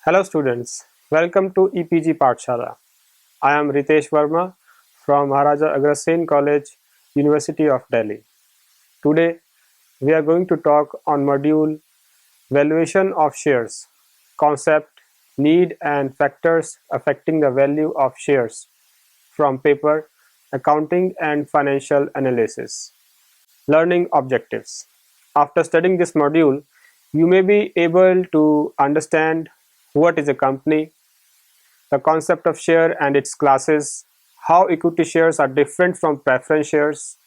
Hello students, welcome to EPG Pathshala. I am Ritesh Verma from Maharaja Agrasen College, University of Delhi. Today we are going to talk on module Valuation of Shares, concept, need and factors affecting the value of shares from paper Accounting and Financial Analysis. Learning objectives. After studying this module, you may be able to understand what is a company, the concept of share and its classes, how equity shares are different from preference shares,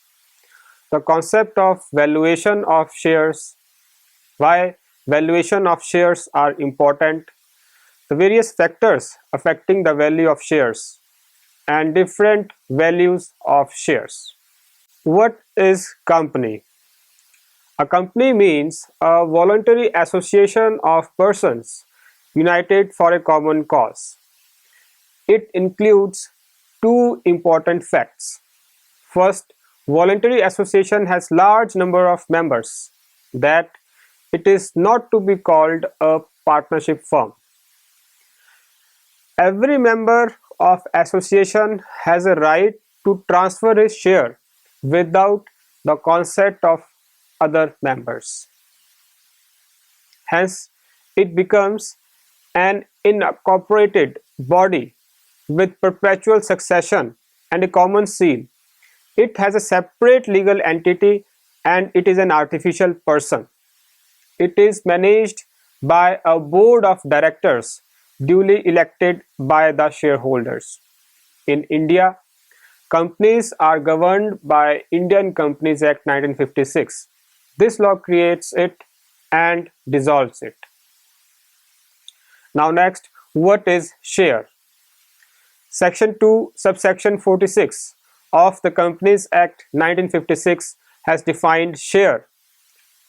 the concept of valuation of shares, why valuation of shares are important, the various factors affecting the value of shares, and different values of shares. What is company? A company means a voluntary association of persons united for a common cause. It includes two important facts. First, voluntary association has large number of members, that it is not to be called a partnership firm. Every member of association has a right to transfer his share without the consent of other members. Hence, it becomes an incorporated body with perpetual succession and a common seal. It has a separate legal entity and it is an artificial person. It is managed by a board of directors duly elected by the shareholders. In India, companies are governed by Indian Companies Act 1956. This law creates it and dissolves it. Now next, what is share? Section 2, subsection 46 of the Companies Act 1956 has defined share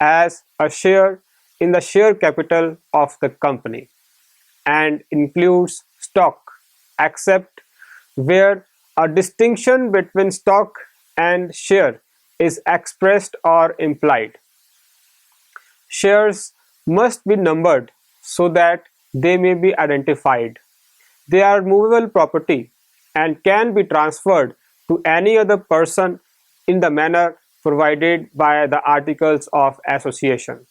as a share in the share capital of the company and includes stock, except where a distinction between stock and share is expressed or implied. Shares must be numbered so that they may be identified. They are movable property and can be transferred to any other person in the manner provided by the Articles of Association.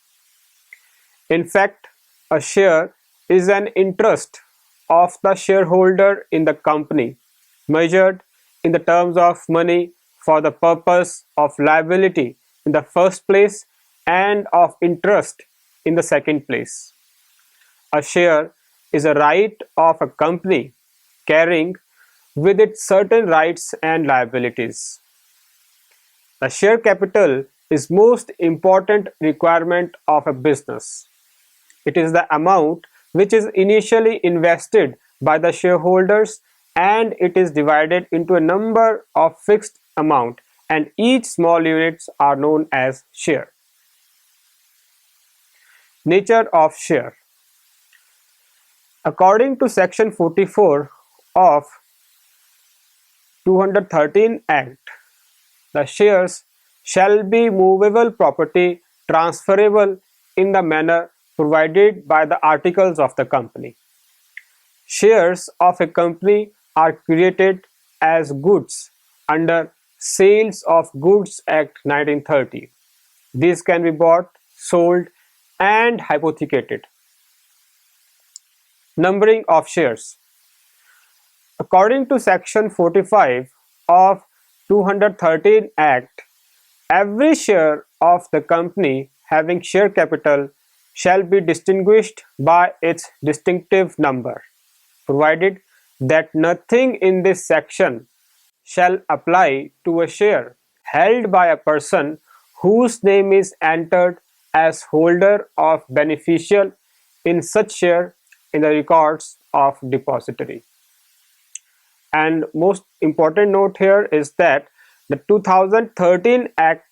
In fact, a share is an interest of the shareholder in the company, measured in the terms of money for the purpose of liability in the first place and of interest in the second place. A share is a right of a company carrying with it certain rights and liabilities. The share capital is most important requirement of a business. It is the amount which is initially invested by the shareholders and it is divided into a number of fixed amount and each small units are known as share. Nature of share. According to section 44 of 213 Act, the shares shall be movable property transferable in the manner provided by the articles of the company. Shares of a company are created as goods under Sales of Goods Act 1930. These can be bought, sold and hypothecated. Numbering of shares. According to section 45 of 213 Act, every share of the company having share capital shall be distinguished by its distinctive number, provided that nothing in this section shall apply to a share held by a person whose name is entered as holder of beneficial in such share in the records of depository. And most important note here is that the 2013 Act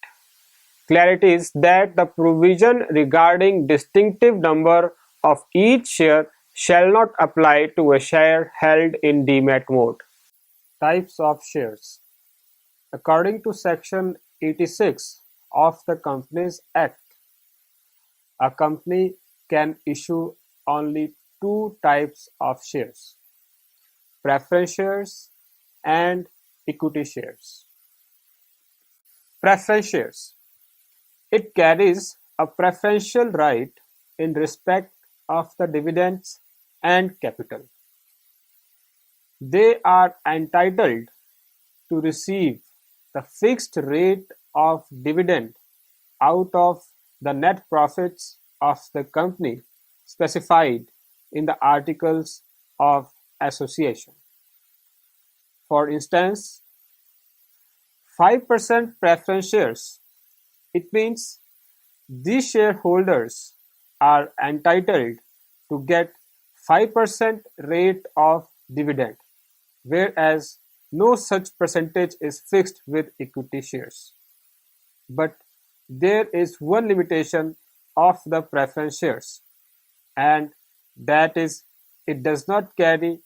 clarities that the provision regarding distinctive number of each share shall not apply to a share held in demat mode. Types of shares. According to section 86 of the Companies Act, a company can issue only two types of shares: preference shares and equity shares. Preference shares. It carries a preferential right in respect of the dividends and capital. They are entitled to receive the fixed rate of dividend out of the net profits of the company specified in the Articles of Association. For instance, 5% preference shares. It means these shareholders are entitled to get 5% rate of dividend, whereas no such percentage is fixed with equity shares. But there is one limitation of the preference shares, and that is it does not carry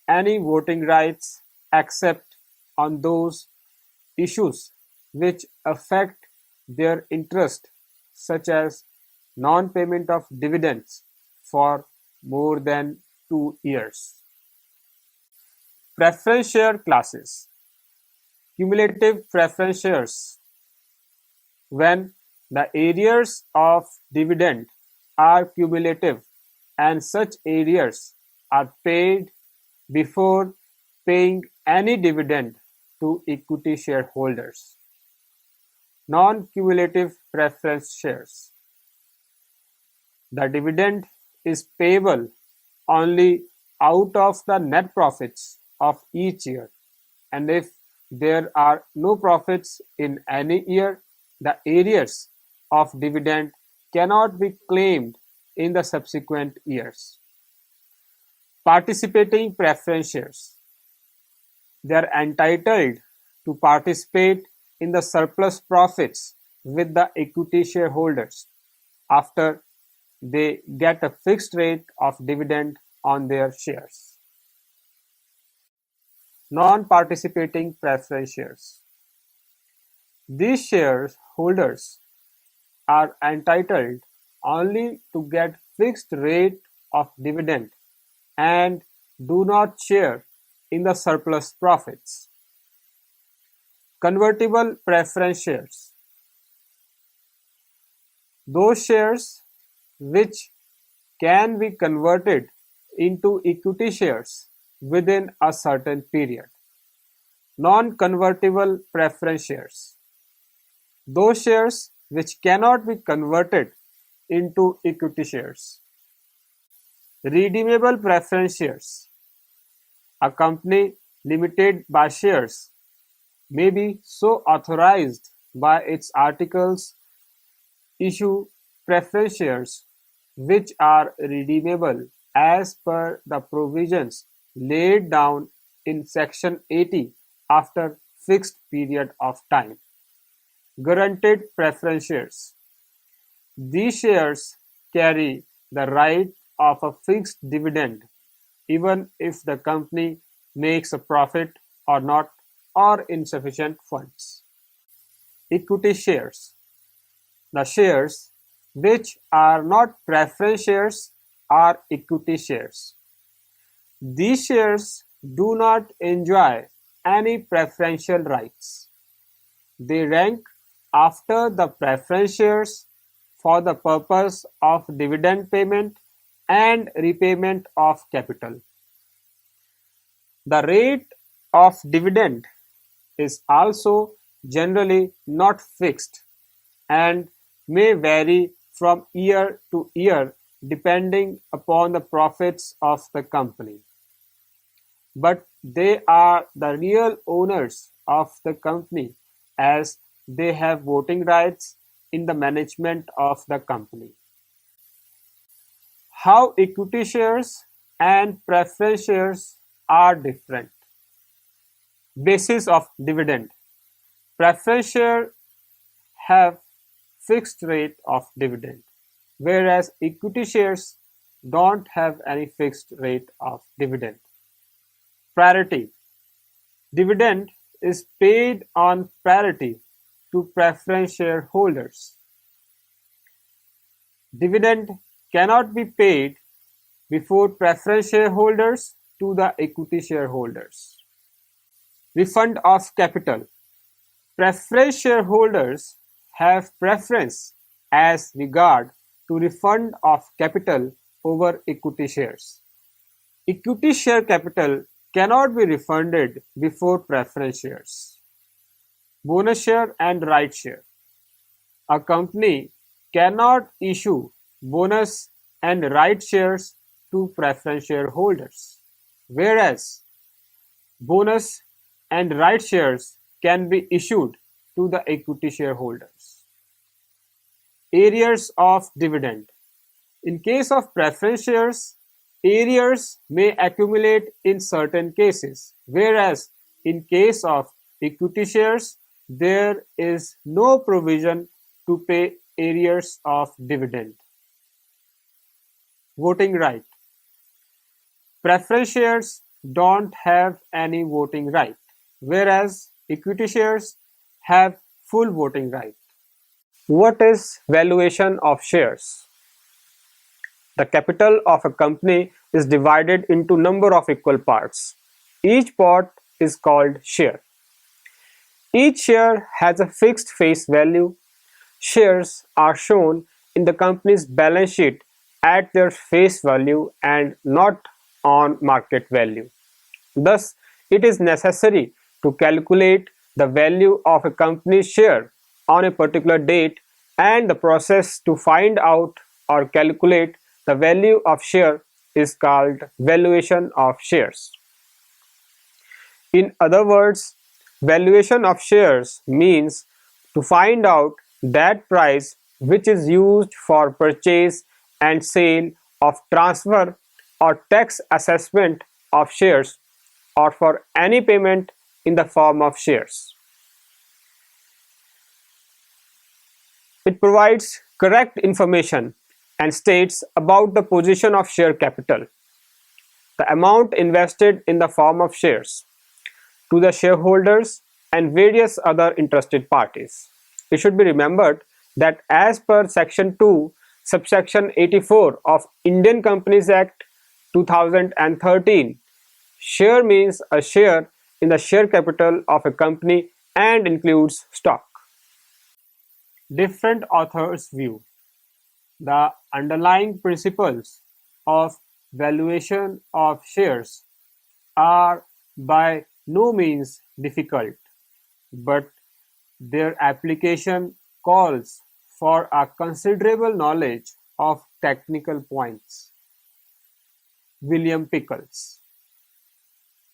any voting rights except on those issues which affect their interest, such as non-payment of dividends for more than 2 years. Preference share classes. Cumulative preference shares. When the arrears of dividend are cumulative and such arrears are paid before paying any dividend to equity shareholders. Non-cumulative preference shares. The dividend is payable only out of the net profits of each year, and if there are no profits in any year, the arrears of dividend cannot be claimed in the subsequent years. Participating preference shares. They are entitled to participate in the surplus profits with the equity shareholders after they get a fixed rate of dividend on their shares. Non-participating preference shares. These shareholders are entitled only to get fixed rate of dividend and do not share in the surplus profits. Convertible preference shares. Those shares which can be converted into equity shares within a certain period. Non-convertible preference shares. Those shares which cannot be converted into equity shares. Redeemable preference shares. A company limited by shares may be so authorized by its articles issue preference shares which are redeemable as per the provisions laid down in Section 80 after fixed period of time. Guaranteed preference shares. These shares carry the right of a fixed dividend even if the company makes a profit or not or insufficient funds. Equity shares. The shares which are not preference shares are equity shares. These shares do not enjoy any preferential rights. They rank after the preference shares for the purpose of dividend payment and repayment of capital. The rate of dividend is also generally not fixed and may vary from year to year depending upon the profits of the company. But they are the real owners of the company as they have voting rights in the management of the company. How equity shares and preference shares are different. Basis of dividend. Preference shares have fixed rate of dividend, whereas equity shares don't have any fixed rate of dividend. Priority. Dividend is paid on priority to preference shareholders. Dividend cannot be paid before preference shareholders to the equity shareholders. Refund of capital. Preference shareholders have preference as regard to refund of capital over equity shares. Equity share capital cannot be refunded before preference shares. Bonus share and right share. A company cannot issue bonus and right shares to preference shareholders, whereas bonus and right shares can be issued to the equity shareholders. Arrears of dividend. In case of preference shares, arrears may accumulate in certain cases, whereas in case of equity shares, there is no provision to pay arrears of dividend. Voting right. Preference shares don't have any voting right, whereas equity shares have full voting right. What is valuation of shares? The capital of a company is divided into number of equal parts. Each part is called share. Each share has a fixed face value. Shares are shown in the company's balance sheet at their face value and not on market value. Thus, it is necessary to calculate the value of a company's share on a particular date, and the process to find out or calculate the value of share is called valuation of shares. In other words, valuation of shares means to find out that price which is used for purchase and sale of transfer or tax assessment of shares or for any payment in the form of shares. It provides correct information and states about the position of share capital, the amount invested in the form of shares, to the shareholders and various other interested parties. It should be remembered that as per Section 2, subsection 84 of Indian Companies Act 2013, share means a share in the share capital of a company and includes stock. Different authors' view. The underlying principles of valuation of shares are by no means difficult, but their application calls for a considerable knowledge of technical points. William Pickles.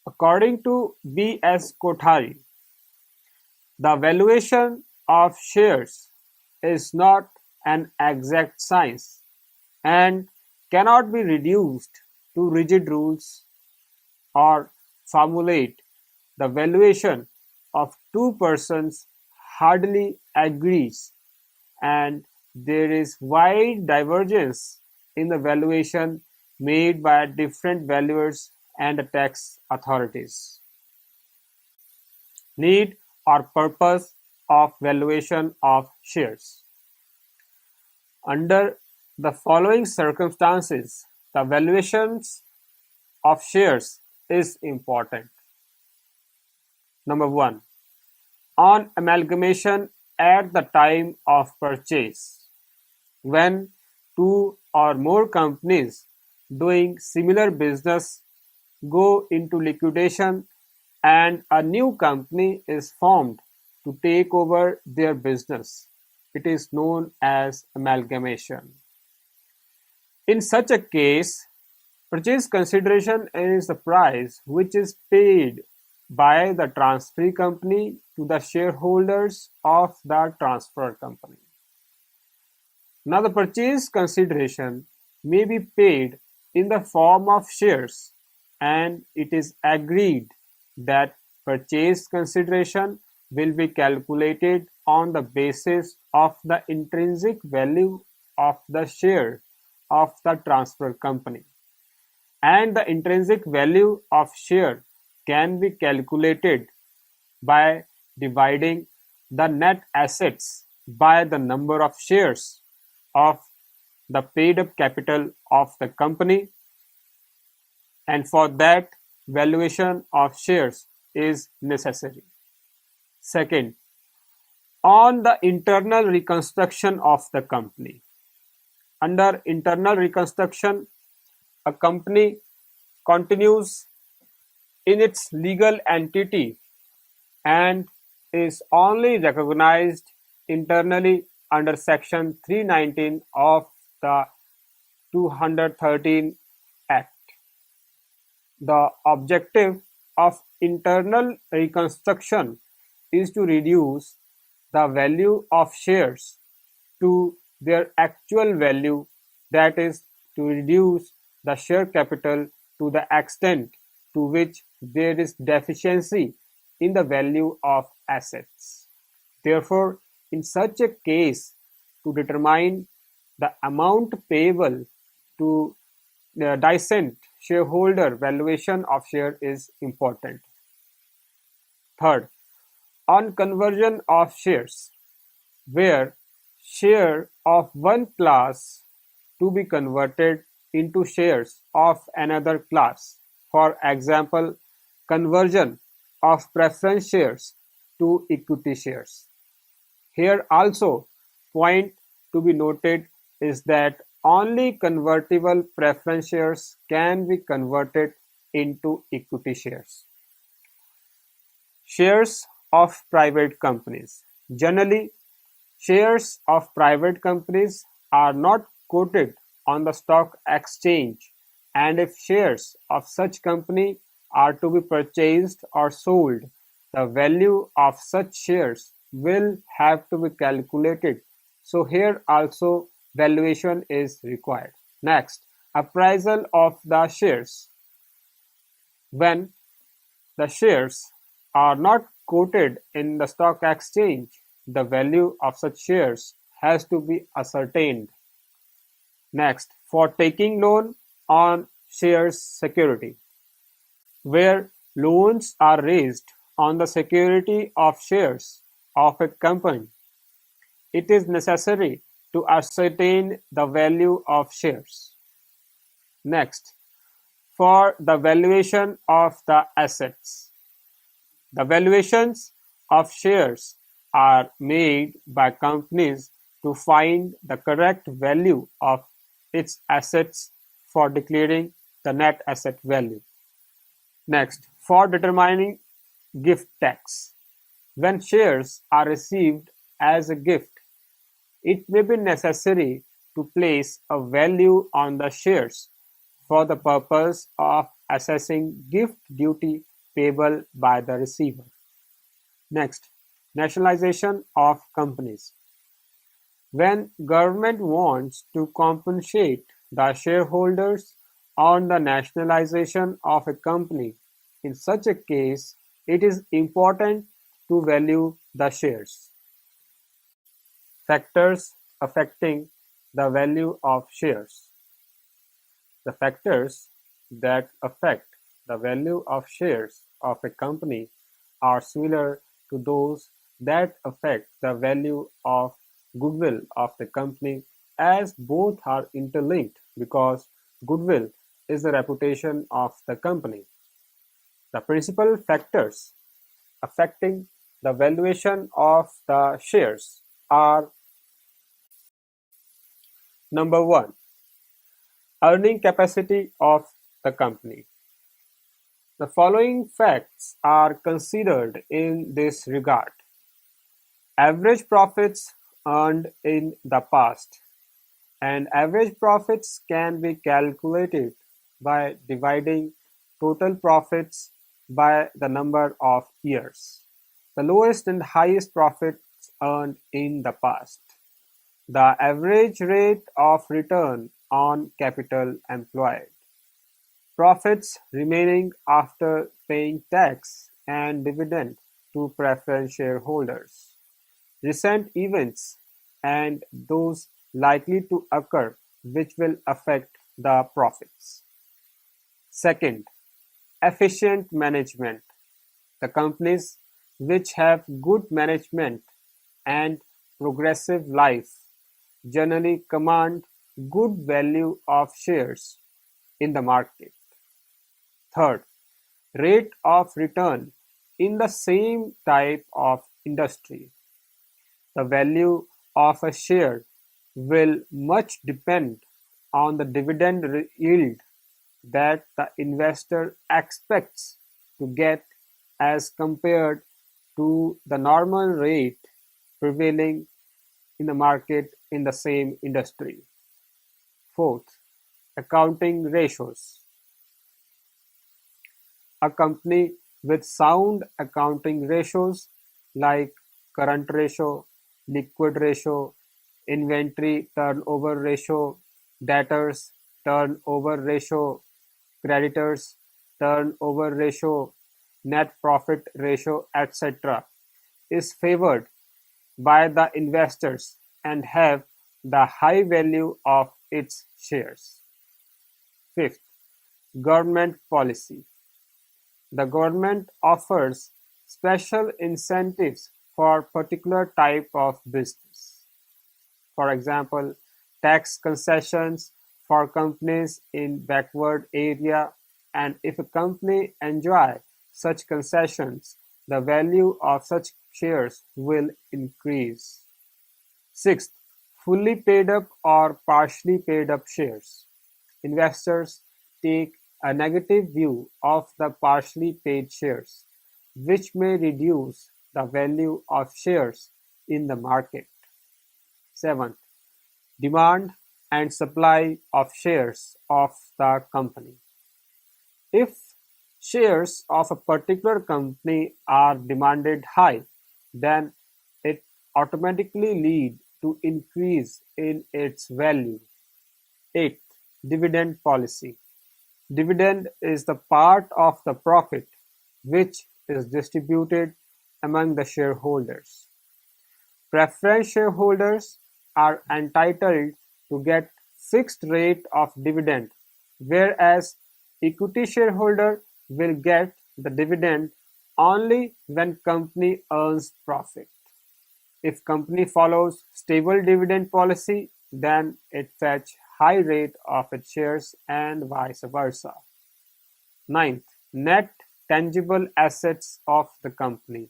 According to B.S. Kothari, the valuation of shares is not an exact science and cannot be reduced to rigid rules or formulate. The valuation of two persons hardly agrees, and there is wide divergence in the valuation made by different valuers and tax authorities. Need or purpose of valuation of shares. Under the following circumstances, the valuations of shares is important. Number 1. On amalgamation at the time of purchase, when two or more companies doing similar business go into liquidation and a new company is formed to take over their business, it is known as amalgamation. In such a case, purchase consideration is the price which is paid by the transferee company to the shareholders of the transfer company. Now, the purchase consideration may be paid in the form of shares, and it is agreed that purchase consideration will be calculated on the basis of the intrinsic value of the share of the transfer company, and the intrinsic value of share can be calculated by dividing the net assets by the number of shares of the paid-up capital of the company, and the intrinsic value of share can be calculated by dividing the net assets by the number of shares of the paid-up capital of the company, and the intrinsic value of share can be calculated by dividing the net assets by the number of shares of the paid-up capital of the company, and the intrinsic value of share can be calculated by dividing the net assets by the number of shares of the paid-up capital of the company, and the intrinsic value of share can be calculated by dividing the net assets by the number of shares of the paid-up capital of the company, and for that, valuation of shares is necessary. Second, on the internal reconstruction of the company. Under internal reconstruction, a company continues in its legal entity and is only recognized internally under Section 319 of the 213 Act. The objective of internal reconstruction is to reduce the value of shares to their actual value, that is, to reduce the share capital to the extent to which there is deficiency in the value of assets. Therefore, in such a case, to determine the amount payable to the decent shareholder, valuation of share is important. Third, on conversion of shares, where share of one class to be converted into shares of another class. For example, conversion of preference shares to equity shares. Here also, point to be noted is that only convertible preference shares can be converted into equity shares. Shares of private companies. Generally, shares of private companies are not quoted on the stock exchange, and if shares of such company are to be purchased or sold, the value of such shares will have to be calculated. So here also valuation is required. Next, appraisal of the shares. When the shares are not quoted in the stock exchange, the value of such shares has to be ascertained. Next, for taking loan on shares security, where loans are raised on the security of shares of a company, it is necessary to ascertain the value of shares. Next, for the valuation of the assets. The valuations of shares are made by companies to find the correct value of its assets for declaring the net asset value. Next, for determining gift tax. When shares are received as a gift, it may be necessary to place a value on the shares for the purpose of assessing gift duty payable by the receiver. Next, nationalization of companies. When government wants to compensate the shareholders on the nationalization of a company, in such a case, it is important to value the shares. Factors affecting the value of shares. The factors that affect the value of shares of a company are similar to those that affect the value of goodwill of the company, as both are interlinked because goodwill is the reputation of the company. The principal factors affecting the valuation of the shares are: number one, earning capacity of the company. The following facts are considered in this regard: average profits earned in the past, and average profits can be calculated by dividing total profits by the number of years. The lowest and highest profits earned in the past. The average rate of return on capital employed. Profits remaining after paying tax and dividend to preference shareholders. Recent events and those likely to occur which will affect the profits. Second, efficient management. The companies which have good management and progressive life generally command good value of shares in the market. Third, rate of return in the same type of industry. The value of a share will much depend on the dividend yield that the investor expects to get as compared to the normal rate prevailing in the market in the same industry. Fourth, accounting ratios. A company with sound accounting ratios like current ratio, liquid ratio, inventory turnover ratio, debtors turnover ratio, creditors turnover ratio, net profit ratio, etc., is favored by the investors and have the high value of its shares. Fifth, government policy. The government offers special incentives for particular type of business. For example, tax concessions for companies in backward area, and if a company enjoy such concessions, the value of such shares will increase. Sixth, fully paid up or partially paid up shares. Investors take a negative view of the partially paid shares, which may reduce the value of shares in the market. Seventh, demand and supply of shares of the company. If shares of a particular company are demanded high, then it automatically lead to increase in its value. Eighth, dividend policy. Dividend is the part of the profit which is distributed among the shareholders. Preference shareholders are entitled to get fixed rate of dividend, whereas equity shareholder will get the dividend only when company earns profit. If company follows stable dividend policy, then it fetch high rate of its shares and vice versa. Ninth, net tangible assets of the company.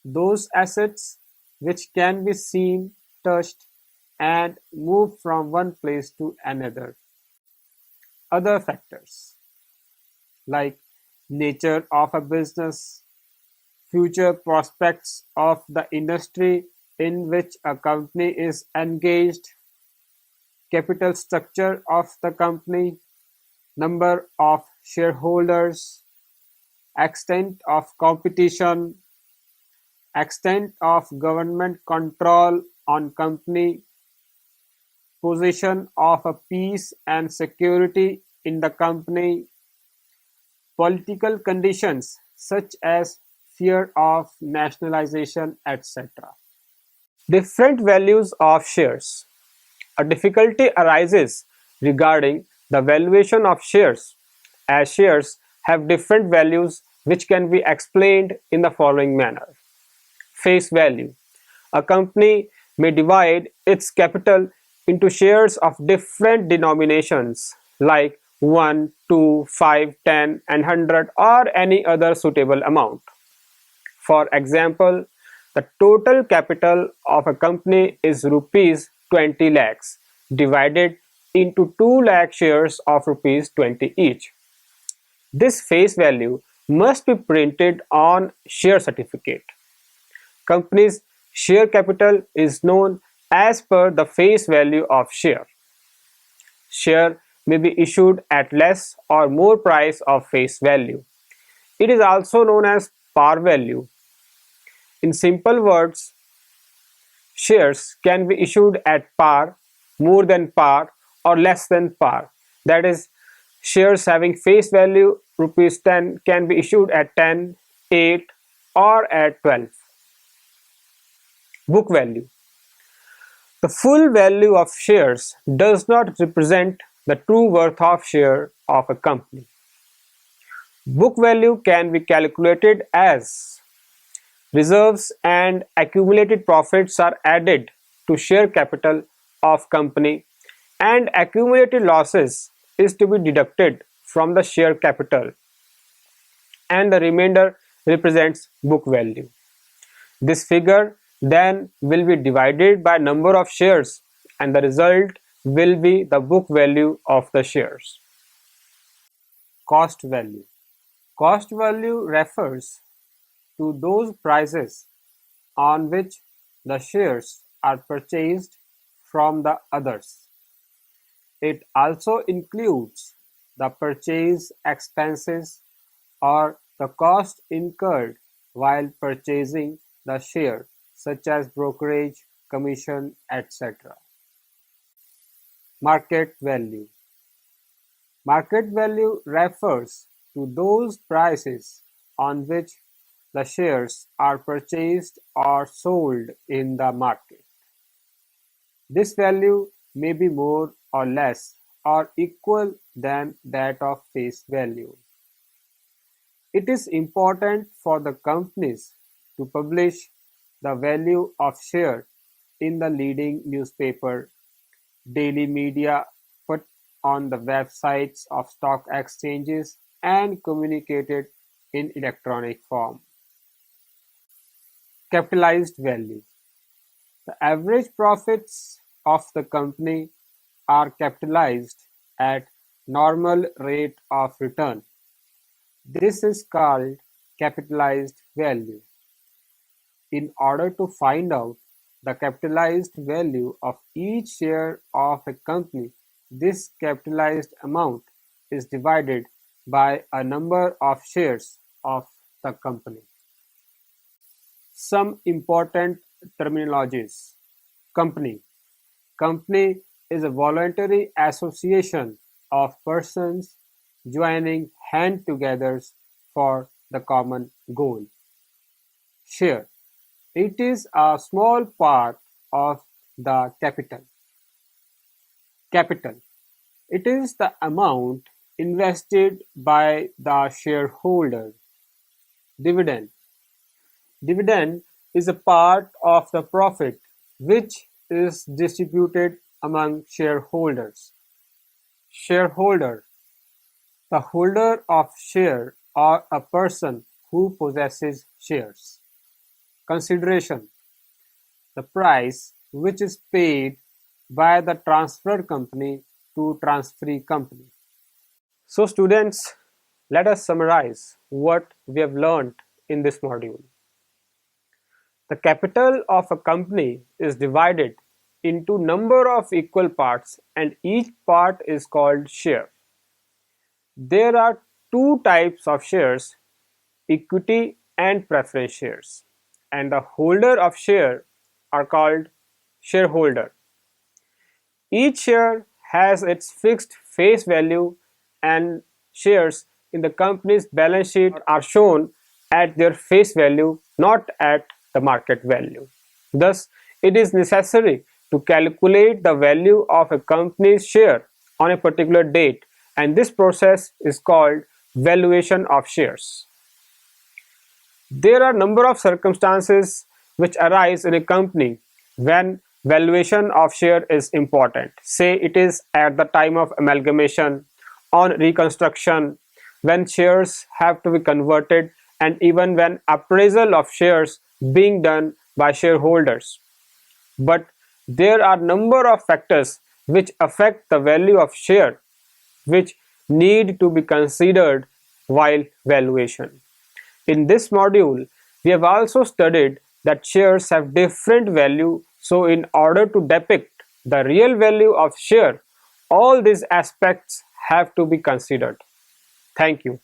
Those assets which can be seen, touched, and moved from one place to another. Other factors like nature of a business, future prospects of the industry in which a company is engaged, capital structure of the company, number of shareholders, extent of competition, extent of government control on company, position of a peace and security in the company, political conditions such as fear of nationalization, etc. Different values of shares. A difficulty arises regarding the valuation of shares, as shares have different values which can be explained in the following manner. Face value. A company may divide its capital into shares of different denominations like 1, 2, 5, 10, and 100 or any other suitable amount. For example, the total capital of a company is rupees 20 lakhs divided into 2 lakh shares of rupees 20 each. This face value must be printed on share certificate. Company's share capital is known as per the face value of share. Share may be issued at less or more price of face value. It is also known as par value. In simple words, shares can be issued at par, more than par, or less than par. That is, shares having face value rupees 10 can be issued at 10, 8, or at 12. Book value. The full value of shares does not represent the true worth of share of a company. Book value can be calculated as reserves and accumulated profits are added to share capital of company, and accumulated losses is to be deducted from the share capital and the remainder represents book value. This figure then will be divided by number of shares and the result will be the book value of the shares. Cost value. Cost value refers to those prices on which the shares are purchased from the others. It also includes the purchase expenses or the cost incurred while purchasing the share, such as brokerage, commission, etc. Market value. Market value refers to those prices on which the shares are purchased or sold in the market. This value may be more or less or equal than that of face value. It is important for the companies to publish the value of share in the leading newspaper, daily media, put on the websites of stock exchanges and communicated in electronic form. Capitalized value. The average profits of the company are capitalized at normal rate of return. This is called capitalized value. In order to find out the capitalized value of each share of a company, this capitalized amount is divided by a number of shares of the company. Some important terminologies. Company. Company is a voluntary association of persons joining hand together for the common goal. Share. It is a small part of the capital. Capital. It is the amount invested by the shareholder. Dividend. Dividend is a part of the profit which is distributed among shareholders. Shareholder. The holder of share or a person who possesses shares. Consideration. The price which is paid by the transferred company to transferee company. So students, let us summarize what we have learned in this module. The capital of a company is divided into number of equal parts and each part is called share. There are two types of shares, equity and preference shares, and the holder of share are called shareholder. Each share has its fixed face value and shares in the company's balance sheet are shown at their face value, not at the market value. Thus, it is necessary to calculate the value of a company's share on a particular date, and this process is called valuation of shares. There are a number of circumstances which arise in a company when valuation of share is important. Say it is at the time of amalgamation, on reconstruction, when shares have to be converted, and even when appraisal of shares being done by shareholders. But there are number of factors which affect the value of share which need to be considered while valuation. In this module, we have also studied that shares have different value, so in order to depict the real value of share, all these aspects have to be considered. Thank you.